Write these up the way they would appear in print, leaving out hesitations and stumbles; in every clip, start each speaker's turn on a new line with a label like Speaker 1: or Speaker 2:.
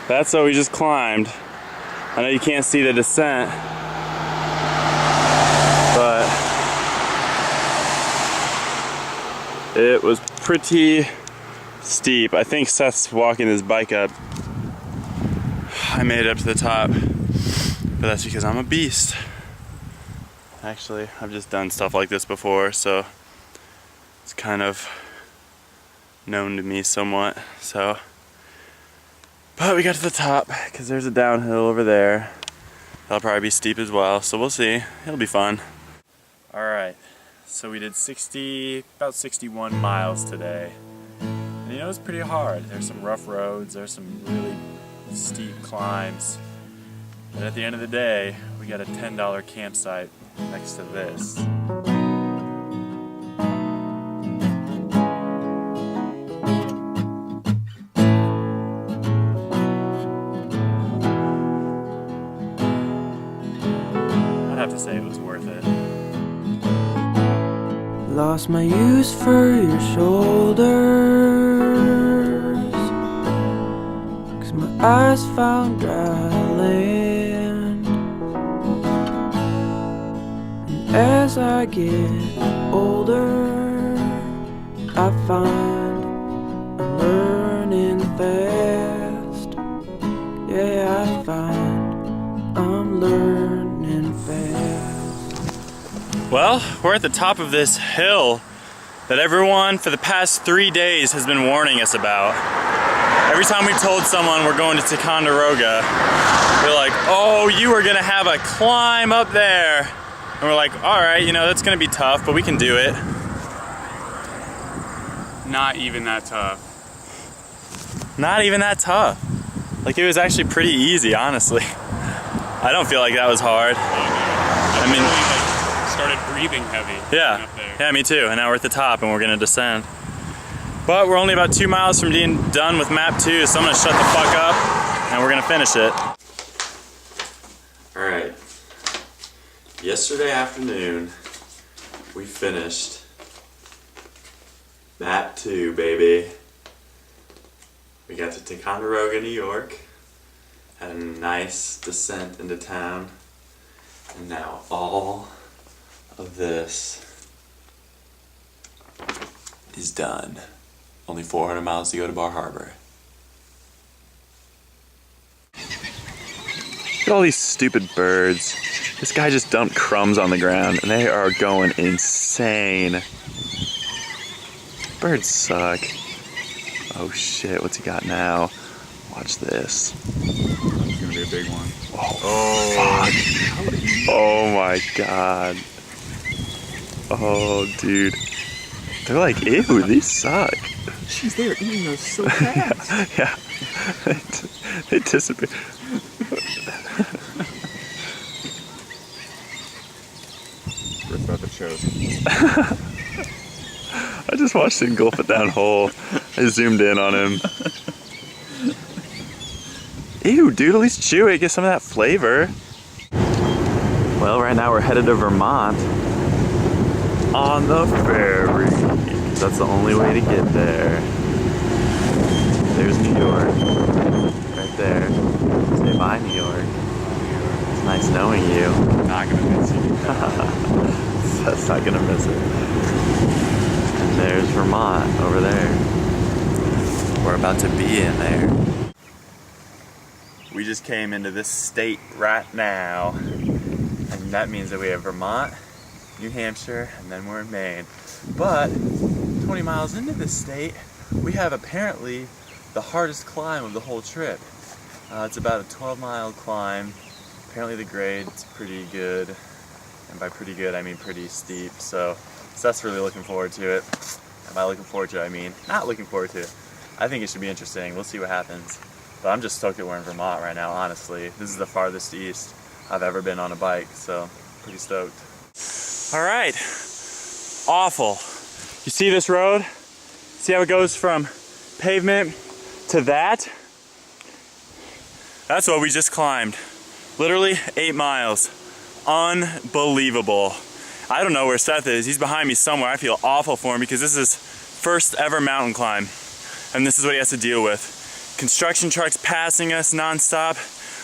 Speaker 1: That's what we just climbed. I know you can't see the descent, but it was pretty steep. I think Seth's walking his bike up. I made it up to the top, but that's because I'm a beast. Actually, I've just done stuff like this before, so it's kind of known to me somewhat. But we got to the top because there's a downhill over there. That'll probably be steep as well, so we'll see. It'll be fun. All right, so we did about 61 miles today. And you know, it's pretty hard. There's some rough roads, there's some really steep climbs. But at the end of the day, we got a $10 campsite next to this. Say it was worth it.
Speaker 2: Lost my use for your shoulders, 'cause my eyes found dry land. And as I get older, I find I'm learning fast. Yeah, I find I'm learning fast.
Speaker 1: Well, we're at the top of this hill that everyone for the past 3 days has been warning us about. Every time we told someone we're going to Ticonderoga, they're like, oh, you are gonna have a climb up there. And we're like, all right, you know, that's gonna be tough, but we can do it. Not even that tough. Not even that tough. Like, it was actually pretty easy, honestly. I don't feel like that was hard. I mean, started breathing heavy. Yeah, up there. Yeah, me too. And now we're at the top and we're gonna descend. But we're only about 2 miles from being done with map 2, so I'm gonna shut the fuck up and we're gonna finish it. All right. Yesterday afternoon, we finished map 2, baby. We got to Ticonderoga, New York. Had a nice descent into town. And now all of this is done. Only 400 miles to go to Bar Harbor. Look at all these stupid birds. This guy just dumped crumbs on the ground and they are going insane. Birds suck. Oh shit, what's he got now? Watch this. It's gonna be a big one. Oh, fuck. Oh my god. Oh, dude. They're like, ew, these suck.
Speaker 3: Jeez, they were eating those so fast.
Speaker 1: Yeah. They disappear.
Speaker 3: We're about to choke.
Speaker 1: I just watched him gulp it down whole. I zoomed in on him. Ew, dude, at least chew it, get some of that flavor. Well, right now we're headed to Vermont on the ferry. That's the only way to get there. There's New York, right there. Say bye, New York. It's nice knowing you.
Speaker 3: Not gonna miss you.
Speaker 1: That's not gonna miss it. And there's Vermont over there. We're about to be in there. We just came into this state right now, and that means that we have Vermont, New Hampshire, and then we're in Maine. But 20 miles into this state, we have apparently the hardest climb of the whole trip. It's about a 12-mile climb. Apparently the grade's pretty good, and by pretty good I mean pretty steep, so Seth's really looking forward to it. And by looking forward to it, I mean not looking forward to it. I think it should be interesting. We'll see what happens. But I'm just stoked that we're in Vermont right now, honestly. This is the farthest east I've ever been on a bike, so pretty stoked. All right, awful. You see this road? See how it goes from pavement to that? That's what we just climbed. Literally 8 miles. Unbelievable. I don't know where Seth is. He's behind me somewhere. I feel awful for him because this is his first ever mountain climb. And this is what he has to deal with. Construction trucks passing us nonstop.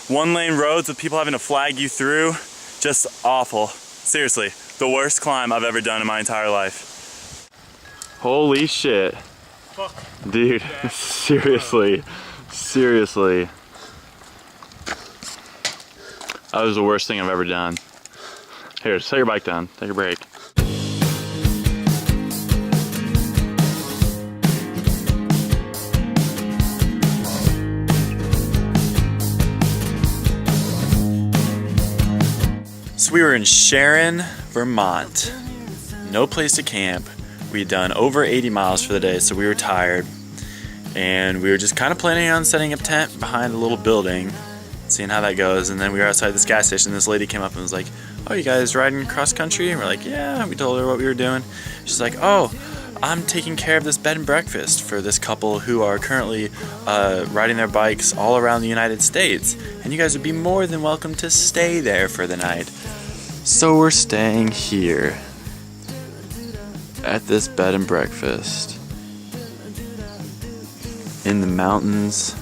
Speaker 1: 1-lane roads with people having to flag you through. Just awful. Seriously, the worst climb I've ever done in my entire life. Holy shit.
Speaker 3: Fuck.
Speaker 1: Dude, seriously. Seriously. That was the worst thing I've ever done. Here, set your bike down. Take a break. So we were in Sharon, Vermont. No place to camp. We'd done over 80 miles for the day, so we were tired. And we were just kind of planning on setting up tent behind a little building, seeing how that goes. And then we were outside this gas station. This lady came up and was like, "Oh, you guys riding cross country?" And we're like, "Yeah." We told her what we were doing. She's like, "Oh, I'm taking care of this bed and breakfast for this couple who are currently riding their bikes all around the United States. And you guys would be more than welcome to stay there for the night." So we're staying here at this bed and breakfast in the mountains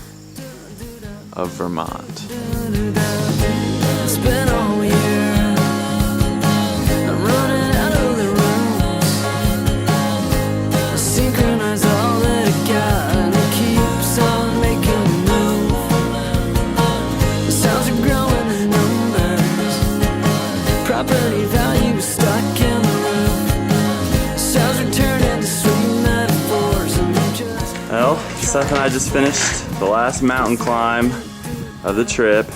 Speaker 1: of Vermont.
Speaker 2: It's been all year. I'm running out of the rooms. I synchronize all that I got, and it keeps on making a move. The sounds are growing in numbers. Property value is stuck in the roof. Sounds are turning to sweet metaphors, and I'm just.
Speaker 1: Well, Seth and I just finished the last mountain climb of the trip. I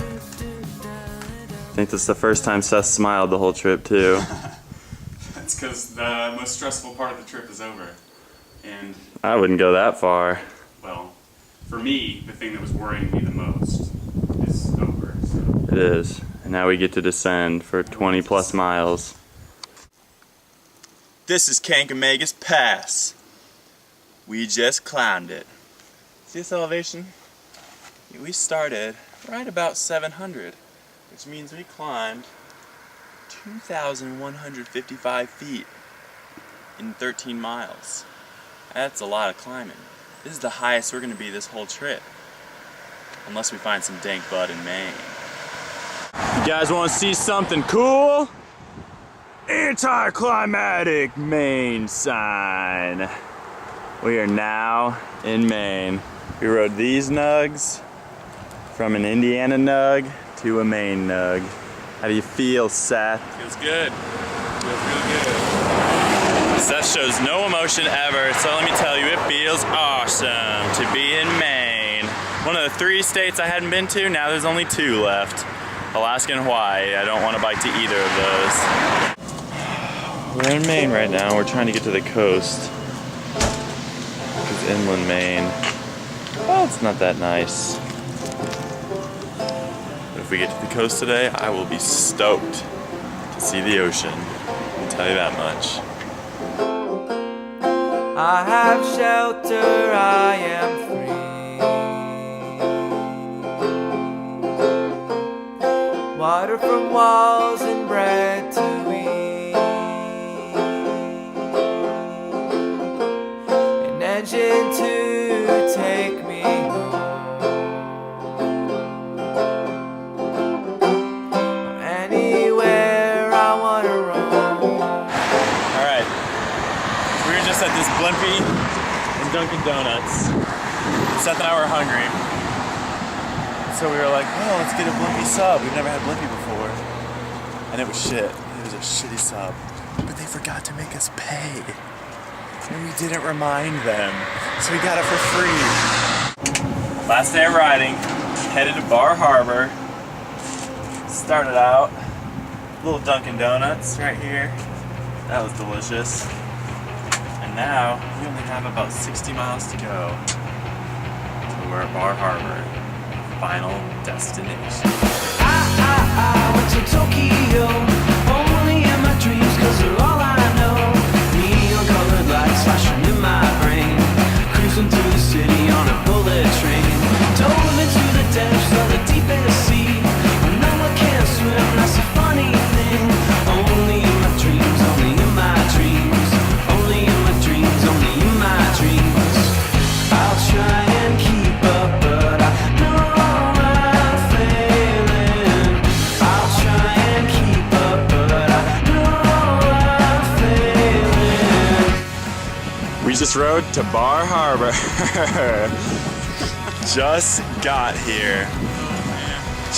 Speaker 1: think this is the first time Seth smiled the whole trip too.
Speaker 3: That's because the most stressful part of the trip is over. And,
Speaker 1: I wouldn't go that far.
Speaker 3: well, for me, the thing that was worrying me the most is over. So.
Speaker 1: It is. And now we get to descend for 20 plus miles. This is Kankamagus Pass. We just climbed it. See this elevation? We started right about 700, which means we climbed 2,155 feet in 13 miles. That's a lot of climbing. This is the highest we're going to be this whole trip, unless we find some dank bud in Maine. You guys want to see something cool? Anticlimactic Maine sign. We are now in Maine. We rode these nugs from an Indiana nug to a Maine nug. How do you feel, Seth?
Speaker 3: Feels good. Feels real good.
Speaker 1: Seth shows no emotion ever, so let me tell you, it feels awesome to be in Maine. One of the 3 states I hadn't been to, now there's only 2 left. Alaska and Hawaii. I don't want to bike to either of those. We're in Maine right now. We're trying to get to the coast. This is inland Maine. Well, it's not that nice. But if we get to the coast today, I will be stoked to see the ocean. I'll tell you that much.
Speaker 2: I have shelter, I am free. Water from walls and bread to eat. An engine to take me home. Anywhere I wanna roam.
Speaker 1: Alright, we were just at this Blimpie and Dunkin' Donuts. Seth and I were hungry. So we were like, well, let's get a Blimpie sub. We've never had Blimpie before. And it was shit. It was a shitty sub. But they forgot to make us pay. And we didn't remind them. So we got it for free. Last day of riding, headed to Bar Harbor. Started out, little Dunkin' Donuts right here. That was delicious. And now, we only have about 60 miles to go. So we're at Bar Harbor. Final destination.
Speaker 2: I went to Tokyo, only in my dreams, 'cause they're all I know. Neon colored lights flashing in my brain, cruising through the city on a bullet train. Dove into the depths of the deepest sea. No one can swim, that's a funny thing. Only in my dreams, only in my dreams. Only in my dreams, only in my dreams. I'll try and keep up, but
Speaker 1: road to Bar Harbor. Just got here.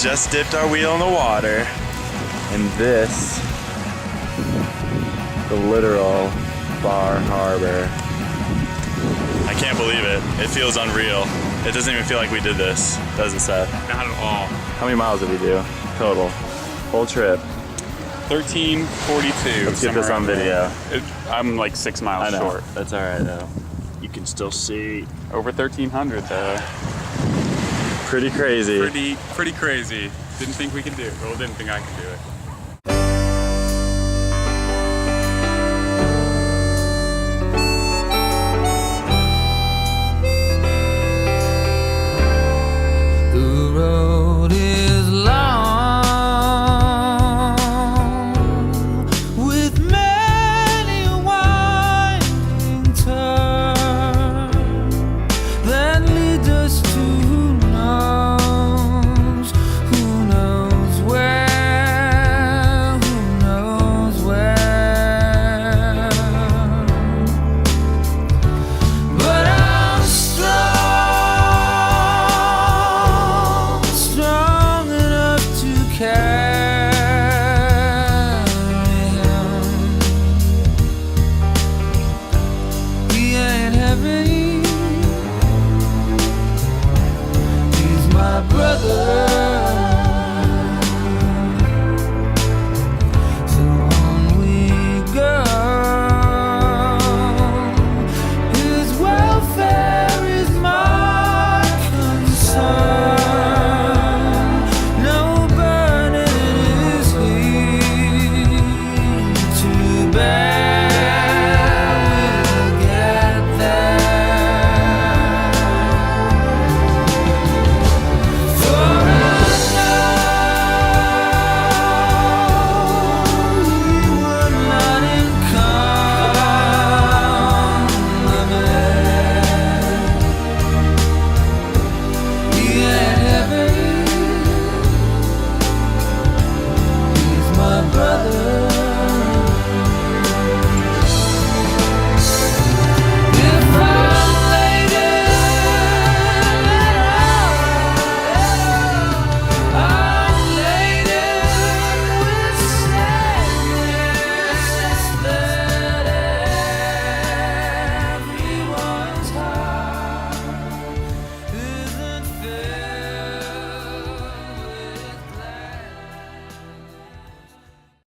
Speaker 1: Just dipped our wheel in the water. And this, the literal Bar Harbor. I can't believe it. It feels unreal. It doesn't even feel like we did this, does it, Seth?
Speaker 3: Not at all.
Speaker 1: How many miles did we do total? Whole trip.
Speaker 3: 13:42.
Speaker 1: Let's get this on video.
Speaker 3: I'm like 6 miles
Speaker 1: I know.
Speaker 3: short.
Speaker 1: That's all right though. You can still see.
Speaker 3: Over 1,300 though.
Speaker 1: Pretty crazy.
Speaker 3: Pretty crazy. Didn't think we could do it. Well, didn't think I could do it.
Speaker 2: The road is long with many winding turns that lead us to who knows where, who knows where. But I'm strong enough to carry him. He ain't heavy. He's my brother.